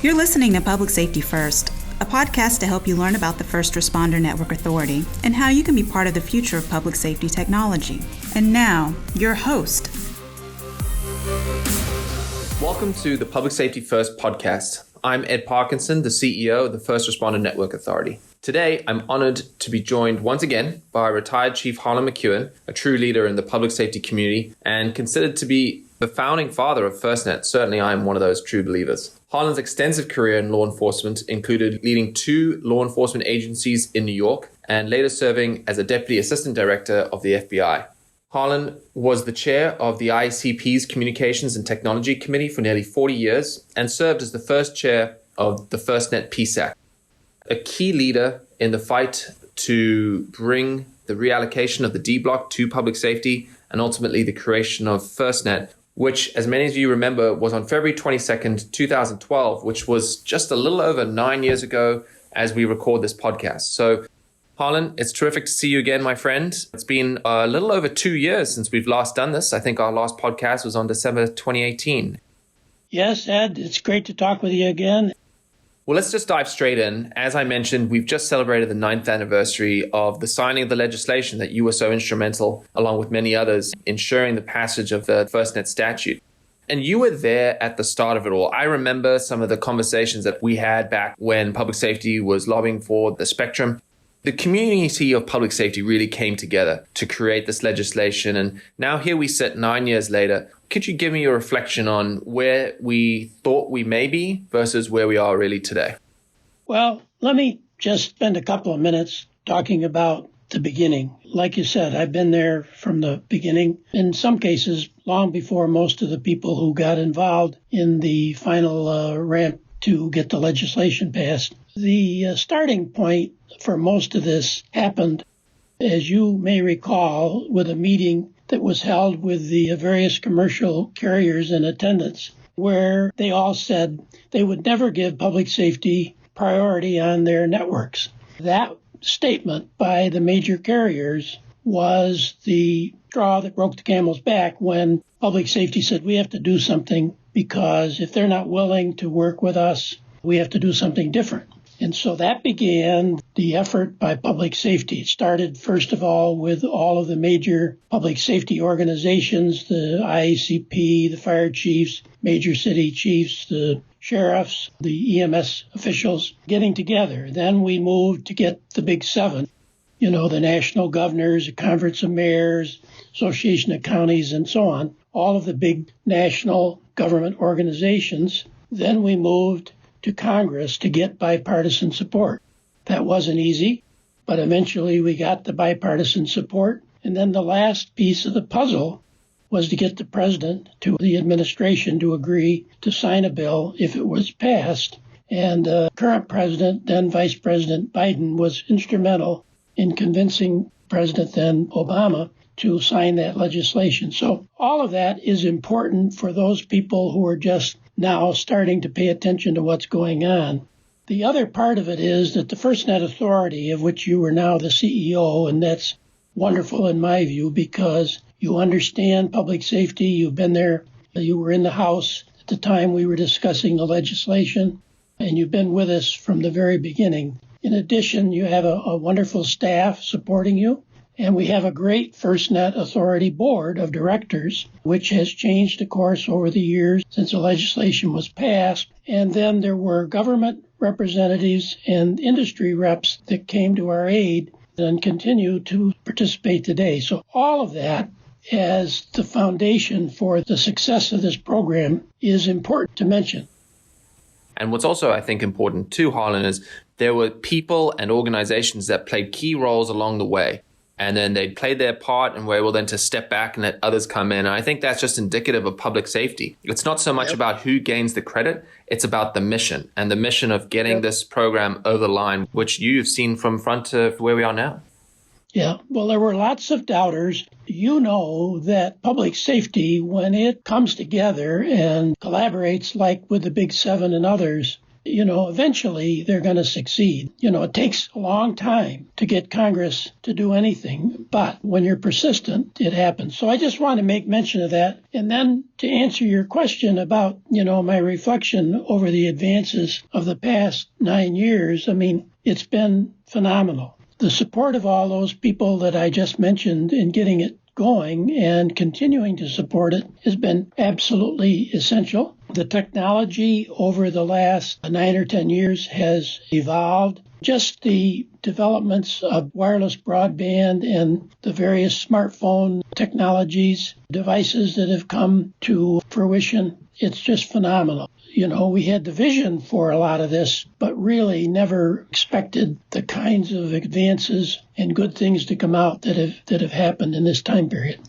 You're listening to Public Safety First, a podcast to help you learn about the First Responder Network Authority and how you can be part of the future of public safety technology. And now, your host. Welcome to the Public Safety First podcast. I'm Ed Parkinson, the CEO of the First Responder Network Authority. Today, I'm honored to be joined once again by retired Chief Harlan McEwen, a true leader in the public safety community and considered to be the founding father of FirstNet. Certainly, I am one of those true believers. Harlan's extensive career in law enforcement included leading 2 law enforcement agencies in New York and later serving as a Deputy Assistant Director of the FBI. Harlan was the chair of the ICP's Communications and Technology Committee for nearly 40 years and served as the first chair of the FirstNet PSAC. A key leader in the fight to bring the reallocation of the D block to public safety and ultimately the creation of FirstNet, which, as many of you remember, was on February 22nd, 2012, which was just a little over 9 years ago as we record this podcast. So, Harlan, it's terrific to see you again, my friend. It's been a little over 2 years since we've last done this. I think our last podcast was on December 2018. Yes, Ed, it's great to talk with you again. Well, let's just dive straight in. As I mentioned, we've just celebrated the 9th anniversary of the signing of the legislation that you were so instrumental, along with many others, ensuring the passage of the FirstNet statute. And you were there at the start of it all. I remember some of the conversations that we had back when public safety was lobbying for the spectrum. The community of public safety really came together to create this legislation. And now here we sit 9 years later. Could you give me your reflection on where we thought we may be versus where we are really today? Well, let me just spend a couple of minutes talking about the beginning. Like you said, I've been there from the beginning, in some cases long before most of the people who got involved in the final ramp to get the legislation passed. The starting point for most of this happened, as you may recall, with a meeting that was held with the various commercial carriers in attendance, where they all said they would never give public safety priority on their networks. That statement by the major carriers was the straw that broke the camel's back when public safety said we have to do something, because if they're not willing to work with us, we have to do something different. And so that began the effort by public safety. It started, first of all, with all of the major public safety organizations, the IACP, the fire chiefs, major city chiefs, the sheriffs, the EMS officials getting together. Then we moved to get the big 7, the national governors, the conference of mayors, association of counties, and so on, all of the big national government organizations. Then we moved to Congress to get bipartisan support. That wasn't easy, but eventually we got the bipartisan support. And then the last piece of the puzzle was to get the president to the administration to agree to sign a bill if it was passed. And current president, then Vice President Biden, was instrumental in convincing President then Obama to sign that legislation. So all of that is important for those people who are just now starting to pay attention to what's going on. The other part of it is that the FirstNet Authority, of which you are now the CEO, and that's wonderful in my view because you understand public safety, you've been there, you were in the House at the time we were discussing the legislation, and you've been with us from the very beginning. In addition, you have a wonderful staff supporting you. And we have a great FirstNet Authority board of directors, which has changed, of course, over the years since the legislation was passed. And then there were government representatives and industry reps that came to our aid and continue to participate today. So all of that as the foundation for the success of this program is important to mention. And what's also, I think, important too, Harlan, is there were people and organizations that played key roles along the way. And then they played their part and were able then to step back and let others come in. And I think that's just indicative of public safety. It's not so much about who gains the credit. It's about the mission and the mission of getting this program over the line, which you've seen from front to where we are now. Yeah, well, there were lots of doubters. You know that public safety, when it comes together and collaborates like with the Big 7 and others, eventually they're going to succeed. It takes a long time to get Congress to do anything, but when you're persistent, it happens. So I just want to make mention of that. And then to answer your question about, my reflection over the advances of the past 9 years, it's been phenomenal. The support of all those people that I just mentioned in getting it going and continuing to support it has been absolutely essential. The technology over the last 9 or 10 years has evolved. Just the developments of wireless broadband and the various smartphone technologies, devices that have come to fruition, it's just phenomenal. We had the vision for a lot of this, but really never expected the kinds of advances and good things to come out that have happened in this time period.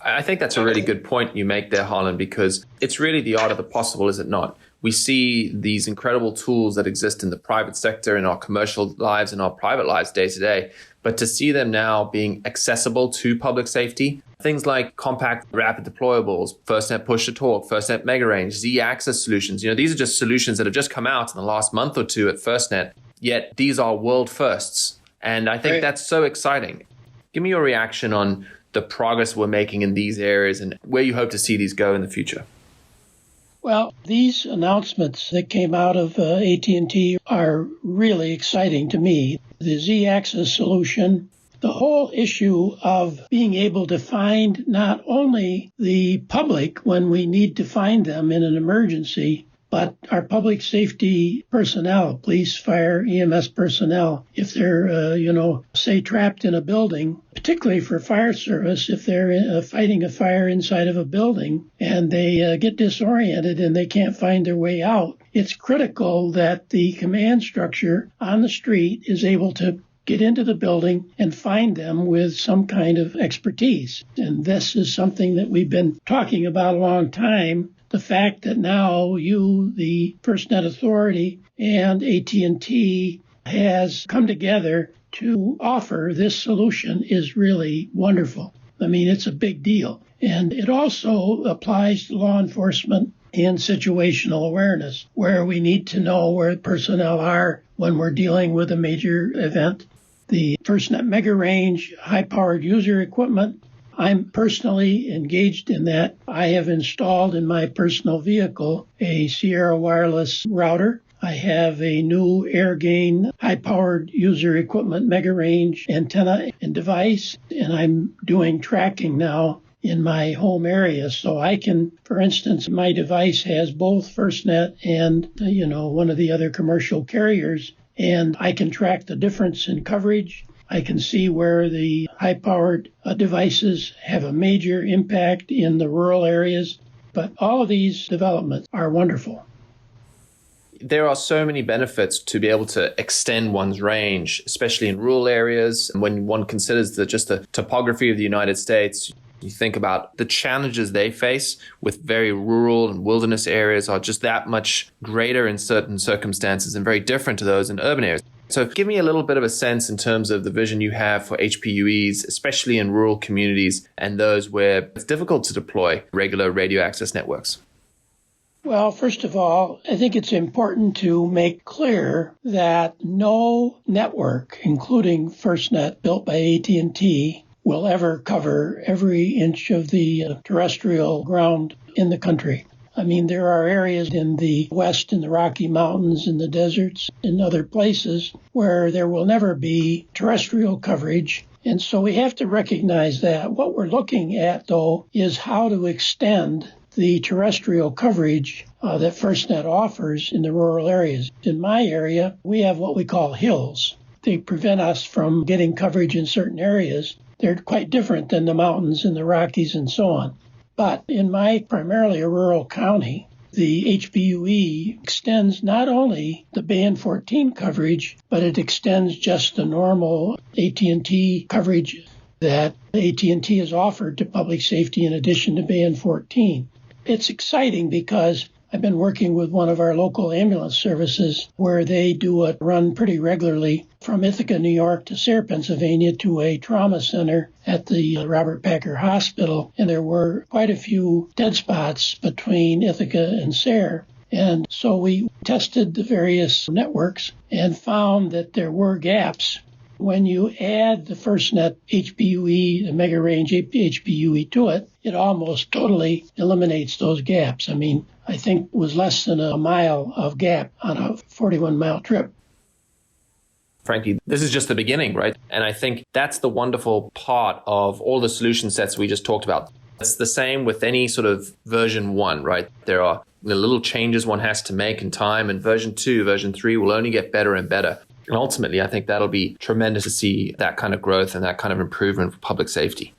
I think that's a really good point you make there, Harlan, because it's really the art of the possible, is it not? We see these incredible tools that exist in the private sector, in our commercial lives, in our private lives day to day. But to see them now being accessible to public safety, things like compact rapid deployables, FirstNet push-to-talk, FirstNet mega-range, Z-access solutions, these are just solutions that have just come out in the last month or two at FirstNet, yet these are world firsts. And I think that's so exciting. Give me your reaction on the progress we're making in these areas and where you hope to see these go in the future. Well, these announcements that came out of AT&T are really exciting to me. The Z-access solution, the whole issue of being able to find not only the public when we need to find them in an emergency, but our public safety personnel, police, fire, EMS personnel, if they're, say trapped in a building, particularly for fire service, if they're fighting a fire inside of a building and they get disoriented and they can't find their way out, it's critical that the command structure on the street is able to get into the building and find them with some kind of expertise. And this is something that we've been talking about a long time. The fact that now the FirstNet Authority and AT&T has come together to offer this solution is really wonderful. It's a big deal. And it also applies to law enforcement and situational awareness, where we need to know where personnel are when we're dealing with a major event. The FirstNet mega range, high-powered user equipment, I'm personally engaged in that. I have installed in my personal vehicle a Sierra wireless router. I have a new AirGain high-powered user equipment mega range antenna and device, and I'm doing tracking now in my home area. So I can, for instance, my device has both FirstNet and, one of the other commercial carriers, and I can track the difference in coverage. I can see where the high-powered devices have a major impact in the rural areas. But all of these developments are wonderful. There are so many benefits to be able to extend one's range, especially in rural areas. And when one considers just the topography of the United States, you think about the challenges they face with very rural and wilderness areas are just that much greater in certain circumstances and very different to those in urban areas. So give me a little bit of a sense in terms of the vision you have for HPUEs, especially in rural communities and those where it's difficult to deploy regular radio access networks. Well, first of all, I think it's important to make clear that no network, including FirstNet built by AT&T, will ever cover every inch of the terrestrial ground in the country. There are areas in the west, in the Rocky Mountains, in the deserts, in other places where there will never be terrestrial coverage. And so we have to recognize that. What we're looking at, though, is how to extend the terrestrial coverage that FirstNet offers in the rural areas. In my area, we have what we call hills. They prevent us from getting coverage in certain areas. They're quite different than the mountains and the Rockies and so on. But in my primarily a rural county, the HPUE extends not only the band 14 coverage, but it extends just the normal AT&T coverage that AT&T has offered to public safety in addition to band 14. It's exciting because I've been working with one of our local ambulance services where they do a run pretty regularly from Ithaca, New York to Sayre, Pennsylvania to a trauma center at the Robert Packer Hospital. And there were quite a few dead spots between Ithaca and Sayre. And so we tested the various networks and found that there were gaps. When you add the FirstNet HPUE, the mega range HPUE to it, it almost totally eliminates those gaps. I mean, I think it was less than a mile of gap on a 41-mile trip. Frankly, this is just the beginning, right? And I think that's the wonderful part of all the solution sets we just talked about. It's the same with any sort of version 1, right? There are the little changes one has to make in time, and version 2, version 3 will only get better and better. And ultimately, I think that'll be tremendous to see that kind of growth and that kind of improvement for public safety.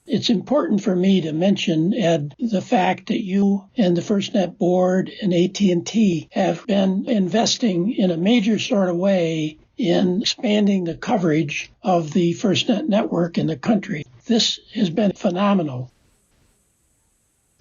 It's important for me to mention, Ed, the fact that you and the FirstNet board and AT&T have been investing in a major sort of way in expanding the coverage of the FirstNet network in the country. This has been phenomenal.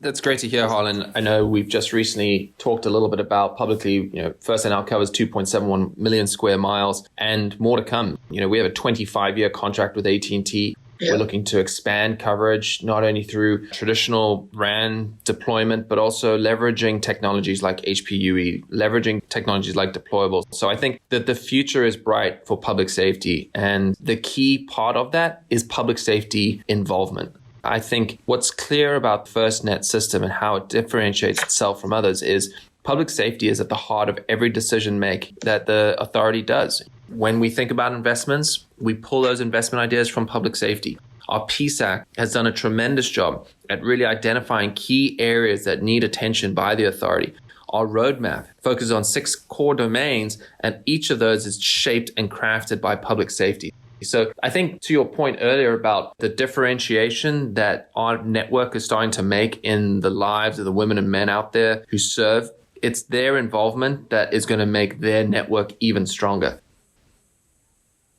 That's great to hear, Harlan. I know we've just recently talked a little bit about publicly, FirstNet now covers 2.71 million square miles and more to come. We have a 25-year contract with AT&T. Yeah. We're looking to expand coverage, not only through traditional RAN deployment, but also leveraging technologies like HPUE, leveraging technologies like deployables. So I think that the future is bright for public safety. And the key part of that is public safety involvement. I think what's clear about the FirstNet system and how it differentiates itself from others is public safety is at the heart of every decision make that the authority does. When we think about investments, we pull those investment ideas from public safety. Our PSAC has done a tremendous job at really identifying key areas that need attention by the authority. Our roadmap focuses on 6 core domains, and each of those is shaped and crafted by public safety. So I think to your point earlier about the differentiation that our network is starting to make in the lives of the women and men out there who serve, it's their involvement that is going to make their network even stronger.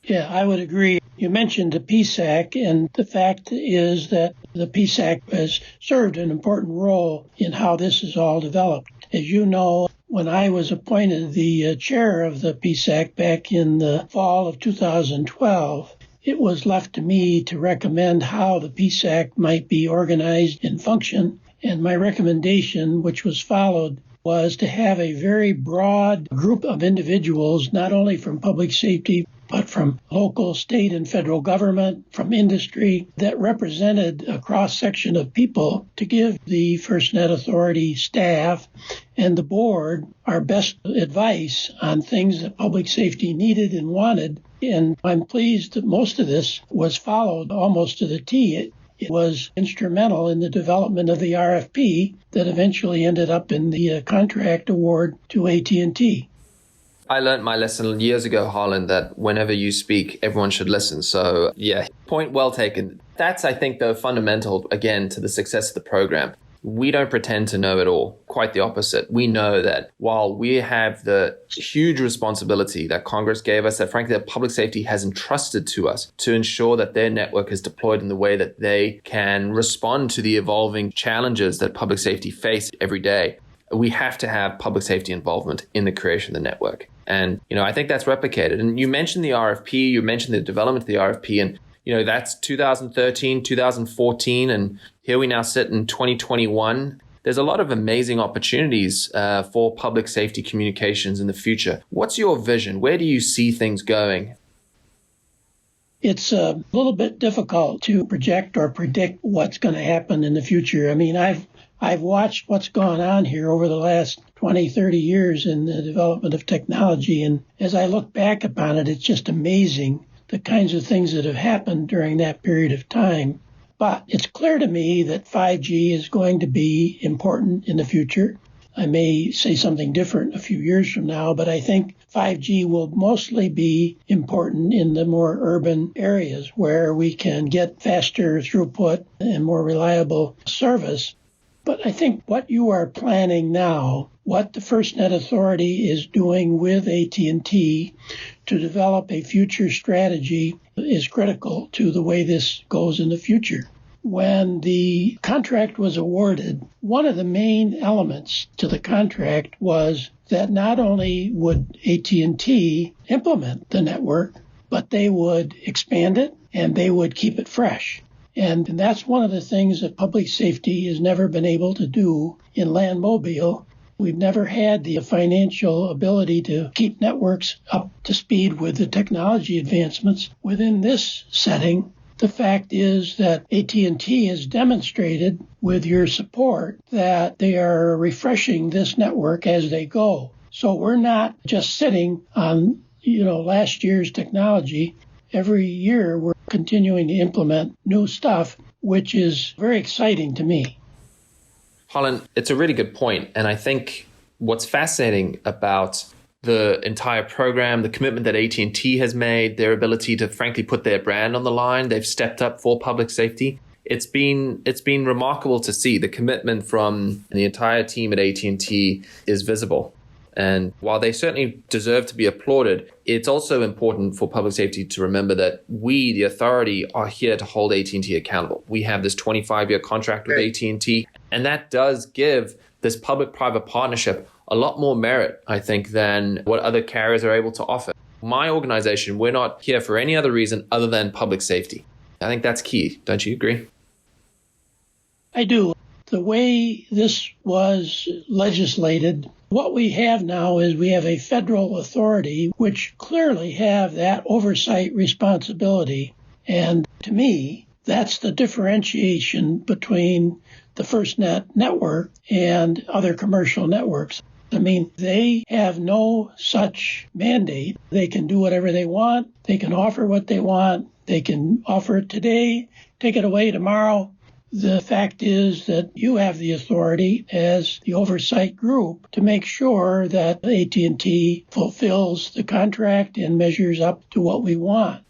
Yeah, I would agree. You mentioned the PSAC, and the fact is that the PSAC has served an important role in how this is all developed. As you know, when I was appointed the chair of the PSAC back in the fall of 2012, it was left to me to recommend how the PSAC might be organized and function. And my recommendation, which was followed, was to have a very broad group of individuals, not only from public safety, but from local, state, and federal government, from industry, that represented a cross-section of people to give the FirstNet Authority staff and the board our best advice on things that public safety needed and wanted. And I'm pleased that most of this was followed almost to the T. It was instrumental in the development of the RFP that eventually ended up in the contract award to AT&T. I learned my lesson years ago, Harlan, that whenever you speak, everyone should listen. So yeah, point well taken. That's, I think, the fundamental, again, to the success of the program. We don't pretend to know it all. Quite the opposite. We know that while we have the huge responsibility that Congress gave us, that frankly, that public safety has entrusted to us to ensure that their network is deployed in the way that they can respond to the evolving challenges that public safety face every day, we have to have public safety involvement in the creation of the network. And, I think that's replicated. And you mentioned the RFP, you mentioned the development of the RFP, and, that's 2013, 2014, and here we now sit in 2021. There's a lot of amazing opportunities for public safety communications in the future. What's your vision? Where do you see things going? It's a little bit difficult to project or predict what's going to happen in the future. I mean, I've watched what's gone on here over the last 20, 30 years in the development of technology. And as I look back upon it, it's just amazing the kinds of things that have happened during that period of time. But it's clear to me that 5G is going to be important in the future. I may say something different a few years from now, but I think 5G will mostly be important in the more urban areas where we can get faster throughput and more reliable service. But I think what you are planning now, what the FirstNet Authority is doing with AT&T to develop a future strategy is critical to the way this goes in the future. When the contract was awarded, one of the main elements to the contract was that not only would AT&T implement the network, but they would expand it and they would keep it fresh. And that's one of the things that public safety has never been able to do in land mobile, We've never had the financial ability to keep networks up to speed with the technology advancements. Within this setting, the fact is that AT&T has demonstrated with your support that they are refreshing this network as they go. So we're not just sitting on, last year's technology. Every year we're continuing to implement new stuff, which is very exciting to me. Holland, it's a really good point. And I think what's fascinating about the entire program, the commitment that AT&T has made, their ability to frankly put their brand on the line, they've stepped up for public safety. It's been remarkable to see. The commitment from the entire team at AT&T is visible. And while they certainly deserve to be applauded, it's also important for public safety to remember that we, the authority, are here to hold AT&T accountable. We have this 25-year contract with AT&T, and that does give this public-private partnership a lot more merit, I think, than what other carriers are able to offer. My organization, we're not here for any other reason other than public safety. I think that's key. Don't you agree? I do. The way this was legislated, what we have now is we have a federal authority which clearly have that oversight responsibility. And to me, that's the differentiation between the FirstNet network and other commercial networks. I mean, they have no such mandate. They can do whatever they want. They can offer what they want. They can offer it today, take it away tomorrow. The fact is that you have the authority as the oversight group to make sure that AT&T fulfills the contract and measures up to what we want.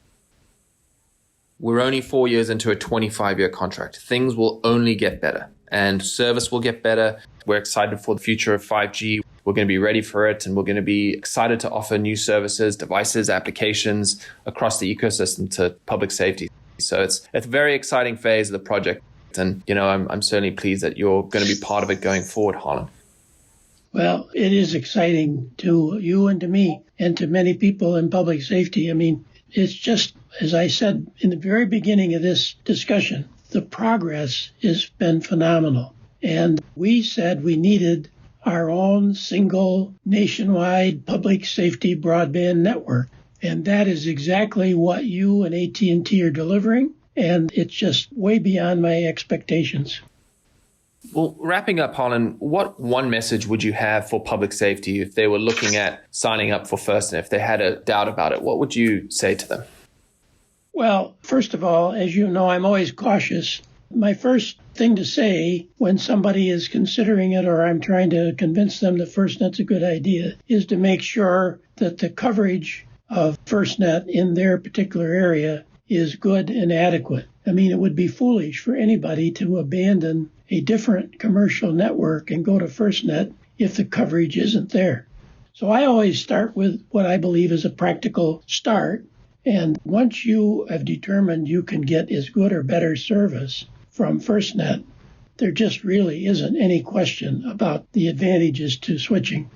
We're only 4 years into a 25-year contract. Things will only get better and service will get better. We're excited for the future of 5G. We're going to be ready for it, and we're going to be excited to offer new services, devices, applications across the ecosystem to public safety. So it's a very exciting phase of the project. And, I'm certainly pleased that you're going to be part of it going forward, Holland. Well, it is exciting to you and to me and to many people in public safety. I mean, it's just, as I said in the very beginning of this discussion, the progress has been phenomenal. And we said we needed our own single nationwide public safety broadband network. And that is exactly what you and AT&T are delivering. And it's just way beyond my expectations. Well, wrapping up, Holland, what one message would you have for public safety if they were looking at signing up for FirstNet, if they had a doubt about it? What would you say to them? Well, first of all, as you know, I'm always cautious. My first thing to say when somebody is considering it or I'm trying to convince them that FirstNet's a good idea is to make sure that the coverage of FirstNet in their particular area is good and adequate. I mean, it would be foolish for anybody to abandon a different commercial network and go to FirstNet if the coverage isn't there. So I always start with what I believe is a practical start. And once you have determined you can get as good or better service from FirstNet, there just really isn't any question about the advantages to switching.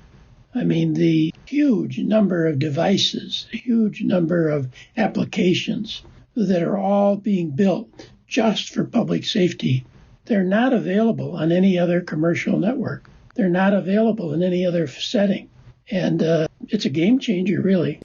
I mean, the huge number of devices, the huge number of applications that are all being built just for public safety, they're not available on any other commercial network. They're not available in any other setting. And it's a game changer, really.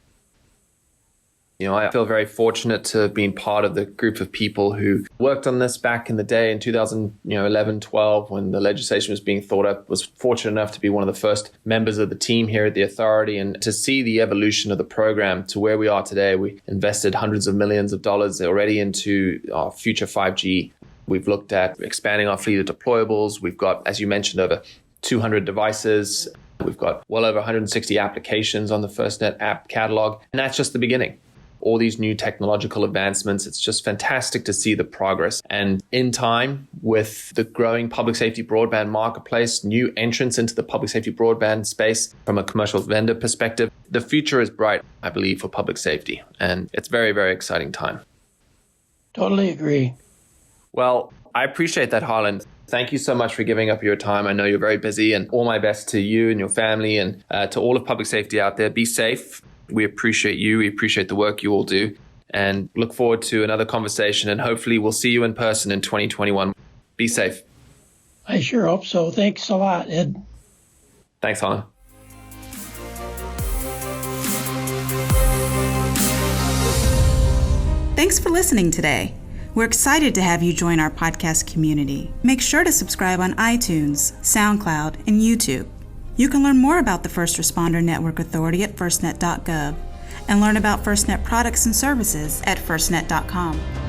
I feel very fortunate to have been part of the group of people who worked on this back in the day in 2011, 12, when the legislation was being thought up. Was fortunate enough to be one of the first members of the team here at the authority and to see the evolution of the program to where we are today. We invested hundreds of millions of dollars already into our future 5G. We've looked at expanding our fleet of deployables. We've got, as you mentioned, over 200 devices. We've got well over 160 applications on the FirstNet app catalog. And that's just the beginning. All these new technological advancements. It's just fantastic to see the progress. And in time, with the growing public safety broadband marketplace, new entrants into the public safety broadband space from a commercial vendor perspective, the future is bright, I believe, for public safety. And it's very, very exciting time. Totally agree. Well, I appreciate that, Harlan. Thank you so much for giving up your time. I know you're very busy, and all my best to you and your family and to all of public safety out there. Be safe. We appreciate you. We appreciate the work you all do and look forward to another conversation. And hopefully we'll see you in person in 2021. Be safe. I sure hope so. Thanks a lot, Ed. Thanks, Harlan. Thanks for listening today. We're excited to have you join our podcast community. Make sure to subscribe on iTunes, SoundCloud, and YouTube. You can learn more about the First Responder Network Authority at FirstNet.gov and learn about FirstNet products and services at FirstNet.com.